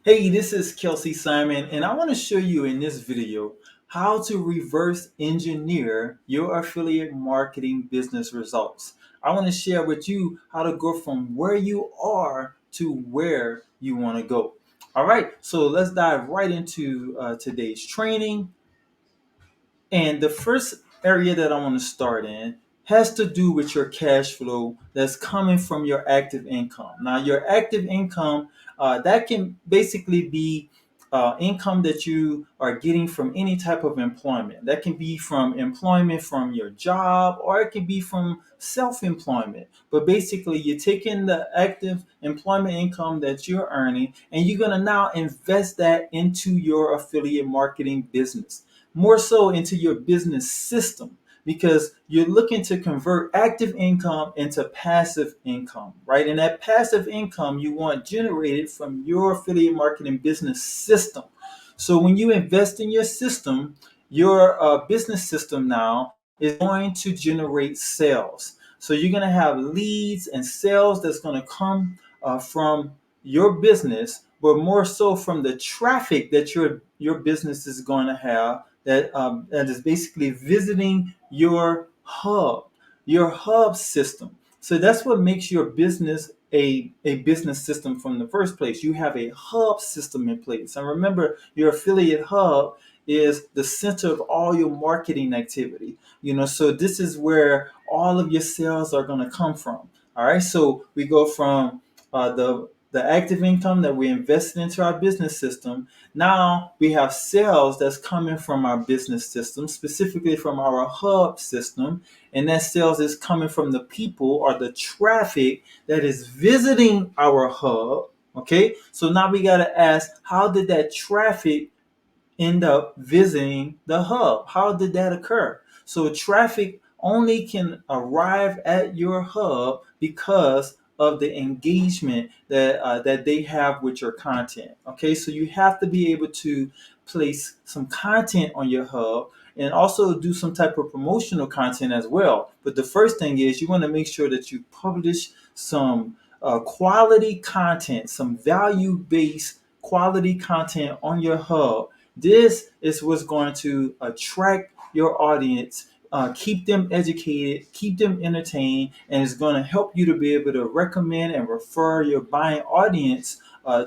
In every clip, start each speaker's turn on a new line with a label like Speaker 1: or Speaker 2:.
Speaker 1: Hey, this is Kelsey Simon, and I want to show you in this video how to reverse engineer your affiliate marketing business results. I want to share with you how to go from where you are to where you want to go. All right, so let's dive right into today's training. And the first area that I want to start in has to do with your cash flow that's coming from your active income. Now, your active income, that can basically be income that you are getting from any type of employment. That can be from employment from your job, or it can be from self-employment. But basically, you're taking the active employment income that you're earning, and you're going to now invest that into your affiliate marketing business, more so into your business system, because you're looking to convert active income into passive income, right? And that passive income you want generated from your affiliate marketing business system. So when you invest in your system, your business system now is going to generate sales. So you're going to have leads and sales that's going to come from your business, but more so from the traffic that your business is going to have, that is basically visiting your hub system. So that's what makes your business a business system from the first place. You have a hub system in place. And remember, your affiliate hub is the center of all your marketing activity. So this is where all of your sales are going to come from. All right. So we go from the active income that we invested into our business system. Now we have sales that's coming from our business system, specifically from our hub system. And that sales is coming from the people or the traffic that is visiting our hub. Okay. So now we got to ask, how did that traffic end up visiting the hub? How did that occur? So traffic only can arrive at your hub because of the engagement that they have with your content. Okay, so you have to be able to place some content on your hub and also do some type of promotional content as well. But the first thing is you want to make sure that you publish some quality content, some value-based quality content on your hub. This is what's going to attract your audience, keep them educated, keep them entertained, and it's going to help you to be able to recommend and refer your buying audience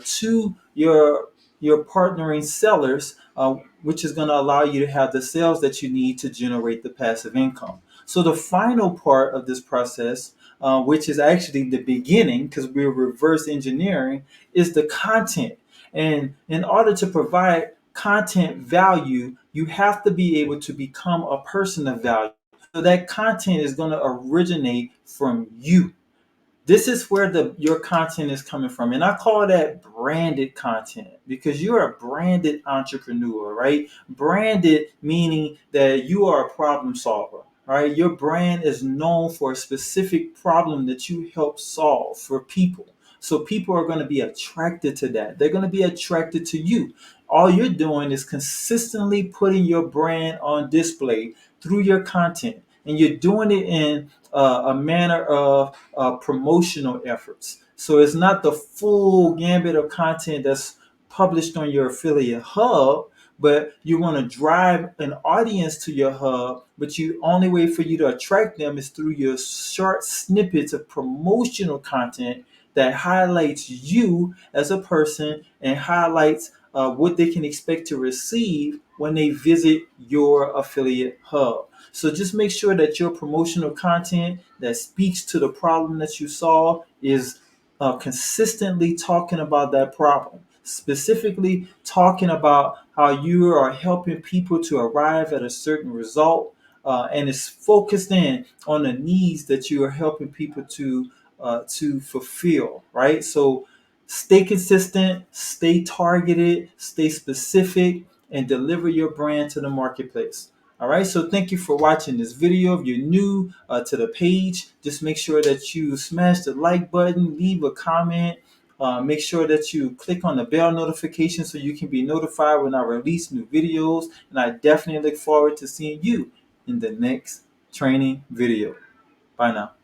Speaker 1: to your partnering sellers, which is going to allow you to have the sales that you need to generate the passive income. So the final part of this process, which is actually the beginning, because we're reverse engineering, is the content. And in order to provide content value, you have to be able to become a person of value. So that content is going to originate from you. This is where your content is coming from. And I call that branded content, because you're a branded entrepreneur, right? Branded meaning that you are a problem solver, right? Your brand is known for a specific problem that you help solve for people. So people are going to be attracted to that. They're going to be attracted to you. All you're doing is consistently putting your brand on display through your content. And you're doing it in a manner of promotional efforts. So it's not the full gambit of content that's published on your affiliate hub, but you want to drive an audience to your hub, but you only way for you to attract them is through your short snippets of promotional content that highlights you as a person and highlights what they can expect to receive when they visit your affiliate hub. So just make sure that your promotional content that speaks to the problem that you solve is consistently talking about that problem, specifically talking about how you are helping people to arrive at a certain result, and it's focused in on the needs that you are helping people to fulfill, right? So stay consistent, stay targeted, stay specific, and deliver your brand to the marketplace. All right, so thank you for watching this video. If you're new to the page, just make sure that you smash the like button, leave a comment, make sure that you click on the bell notification so you can be notified when I release new videos. And I definitely look forward to seeing you in the next training video. Bye now.